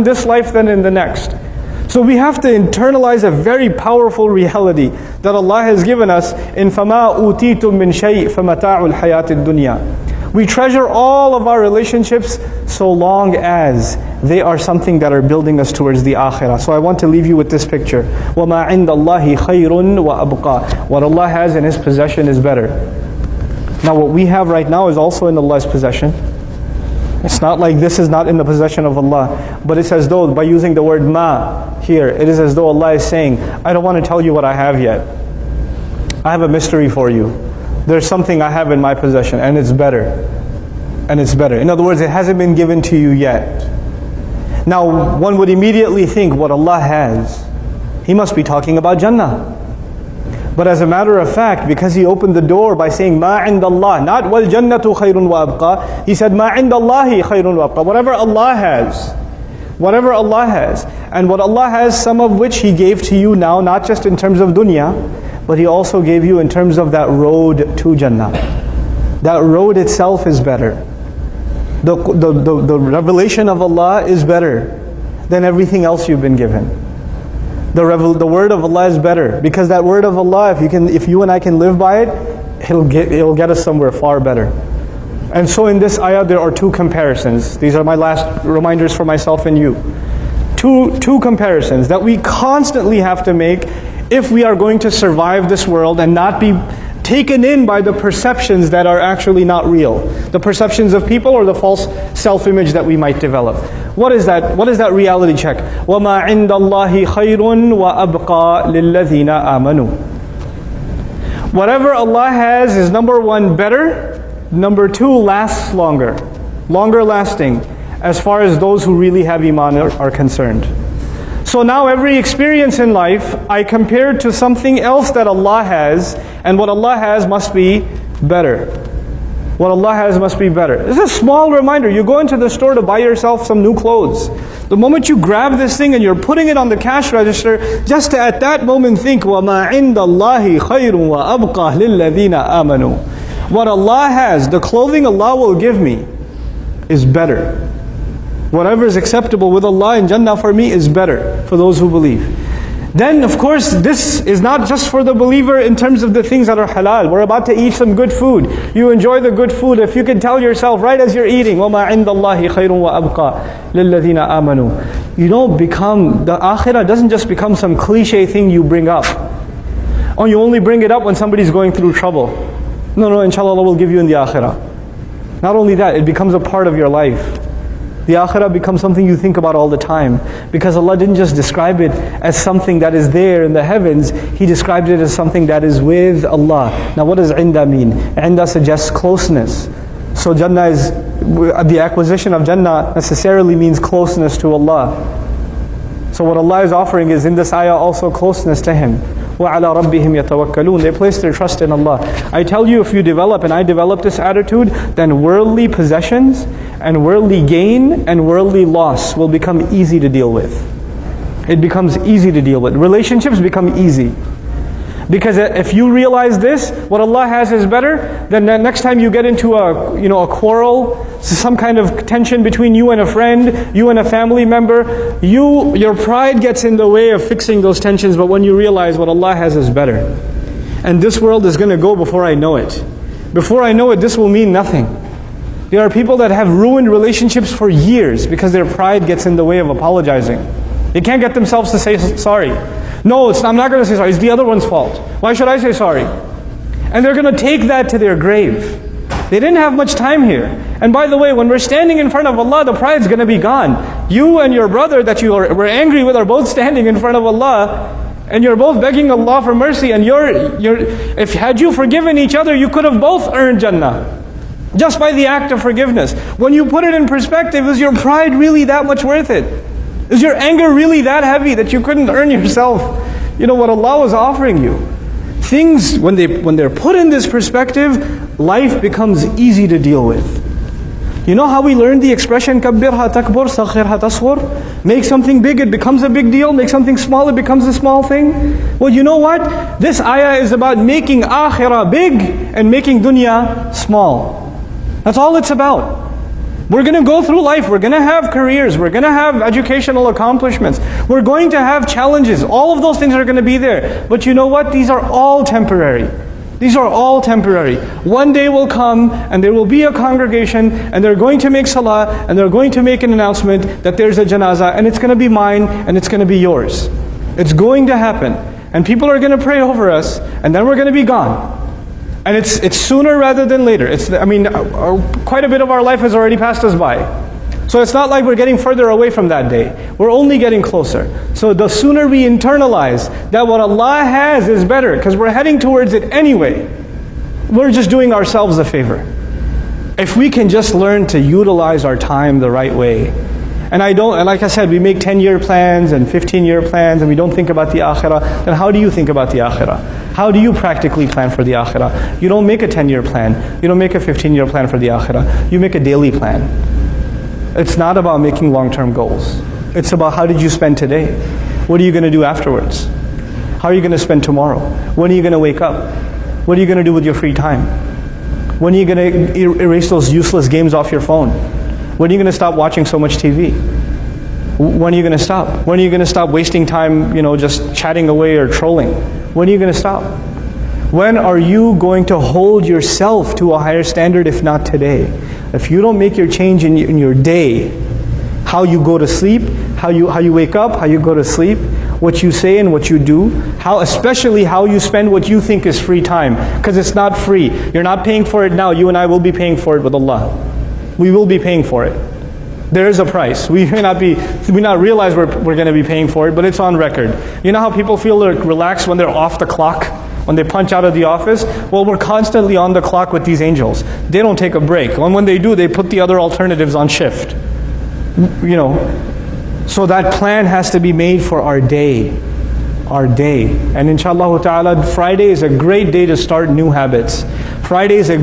in this life than in the next. So we have to internalize a very powerful reality that Allah has given us in فَمَا أُوتِيتُم مِّن شَيْءٍ فَمَتَاعُ الْحَيَاةِ الدُّنْيَا. We treasure all of our relationships so long as they are something that are building us towards the akhirah. So I want to leave you with this picture. وَمَا عِنْدَ اللَّهِ خَيْرٌ وَأَبْقَى. What Allah has in His possession is better. Now what we have right now is also in Allah's possession. It's not like this is not in the possession of Allah. But it's as though, by using the word ma here, it is as though Allah is saying, I don't want to tell you what I have yet. I have a mystery for you. There's something I have in my possession, and it's better. And it's better. In other words, it hasn't been given to you yet. Now, one would immediately think what Allah has, He must be talking about Jannah. But as a matter of fact, because He opened the door by saying Ma indallah, not wal jannatu khayrun wa abqa, He said Ma indallahi khayrun wa abqa. Whatever Allah has. Whatever Allah has. And what Allah has, some of which He gave to you now, not just in terms of dunya, but He also gave you in terms of that road to Jannah. That road itself is better. The revelation of Allah is better than everything else you've been given. The word of Allah is better, because that word of Allah, if you and I can live by it, it'll get us somewhere far better. And so in this ayah there are two comparisons. These are my last reminders for myself and you. Two comparisons that we constantly have to make if we are going to survive this world and not be taken in by the perceptions that are actually not real. The perceptions of people or the false self-image that we might develop. What is that? What is that reality check? وَمَا عِنْدَ اللَّهِ خَيْرٌ وَأَبْقَى لِلَّذِينَ آمَنُوا. Whatever Allah has is number one, better. Number two, lasts longer. Longer lasting, as far as those who really have iman are concerned. So now every experience in life, I compare to something else that Allah has, and what Allah has must be better. What Allah has must be better. This is a small reminder. You go into the store to buy yourself some new clothes. The moment you grab this thing and you're putting it on the cash register, just to at that moment think, وَمَا عِنْدَ اللَّهِ خَيْرٌ وَأَبْقَى لِلَّذِينَ آمَنُوا. What Allah has, the clothing Allah will give me, is better. Whatever is acceptable with Allah in Jannah for me is better for those who believe. Then of course this is not just for the believer in terms of the things that are halal. We're about to eat some good food. You enjoy the good food. If you can tell yourself right as you're eating, وَمَا عِنْدَ اللَّهِ خَيْرٌ وَأَبْقَى لِلَّذِينَ آمَنُوا. You don't become, the akhirah doesn't just become some cliche thing you bring up. Or you only bring it up when somebody's going through trouble. No, inshallah Allah will give you in the akhirah. Not only that, it becomes a part of your life. The akhirah becomes something you think about all the time. Because Allah didn't just describe it as something that is there in the heavens, He described it as something that is with Allah. Now what does inda mean? Inda suggests closeness. So Jannah is, the acquisition of Jannah necessarily means closeness to Allah. So what Allah is offering is in this ayah also closeness to Him. وَعَلَىٰ رَبِّهِمْ يَتَوَكَّلُونَ. They place their trust in Allah. I tell you, if you develop, and I develop this attitude, then worldly possessions and worldly gain and worldly loss will become easy to deal with. It becomes easy to deal with. Relationships become easy. Because if you realize this, what Allah has is better, then the next time you get into a quarrel, some kind of tension between you and a friend, you and a family member, your pride gets in the way of fixing those tensions. But when you realize what Allah has is better, and this world is going to go before I know it. Before I know it, this will mean nothing. There are people that have ruined relationships for years because their pride gets in the way of apologizing. They can't get themselves to say sorry. No, I'm not going to say sorry. It's the other one's fault. Why should I say sorry? And they're going to take that to their grave. They didn't have much time here. And by the way, when we're standing in front of Allah, the pride's going to be gone. You and your brother that you were angry with are both standing in front of Allah, and you're both begging Allah for mercy. And if had you forgiven each other, you could have both earned Jannah. Just by the act of forgiveness. When you put it in perspective, is your pride really that much worth it? Is your anger really that heavy that you couldn't earn yourself, what Allah was offering you? Things, when they're put in this perspective, life becomes easy to deal with. You know how we learned the expression, كَبِّرْهَا تَكْبُرْ صَغِّرْهَا تَصْغُرْ? Make something big, it becomes a big deal. Make something small, it becomes a small thing. Well, you know what? This ayah is about making akhirah big and making dunya small. That's all it's about. We're going to go through life, we're going to have careers, we're going to have educational accomplishments, we're going to have challenges. All of those things are going to be there. But you know what? These are all temporary. These are all temporary. One day will come and there will be a congregation and they're going to make salah and they're going to make an announcement that there's a janazah and it's going to be mine and it's going to be yours. It's going to happen. And people are going to pray over us and then we're going to be gone. And it's sooner rather than later. Quite a bit of our life has already passed us by. So it's not like we're getting further away from that day. We're only getting closer. So the sooner we internalize that what Allah has is better, because we're heading towards it anyway, we're just doing ourselves a favor. If we can just learn to utilize our time the right way. And like I said, we make 10-year plans and 15-year plans and we don't think about the akhirah. Then how do you think about the akhirah? How do you practically plan for the akhirah? You don't make a 10-year plan. You don't make a 15-year plan for the akhirah. You make a daily plan. It's not about making long-term goals. It's about how did you spend today? What are you going to do afterwards? How are you going to spend tomorrow? When are you going to wake up? What are you going to do with your free time? When are you going to erase those useless games off your phone? When are you going to stop watching so much TV? When are you going to stop? When are you going to stop wasting time, just chatting away or trolling? When are you going to stop? When are you going to hold yourself to a higher standard if not today? If you don't make your change in your day, how you go to sleep, how you wake up, how you go to sleep, what you say and what you do, especially how you spend what you think is free time, because it's not free. You're not paying for it now. You and I will be paying for it with Allah. We will be paying for it. There is a price. We may not realize we're going to be paying for it, but it's on record. You know how people feel relaxed when they're off the clock? When they punch out of the office? Well, we're constantly on the clock with these angels. They don't take a break. And when they do, they put the other alternatives on shift. So that plan has to be made for our day. Our day. And inshallah ta'ala, Friday is a great day to start new habits. Friday is a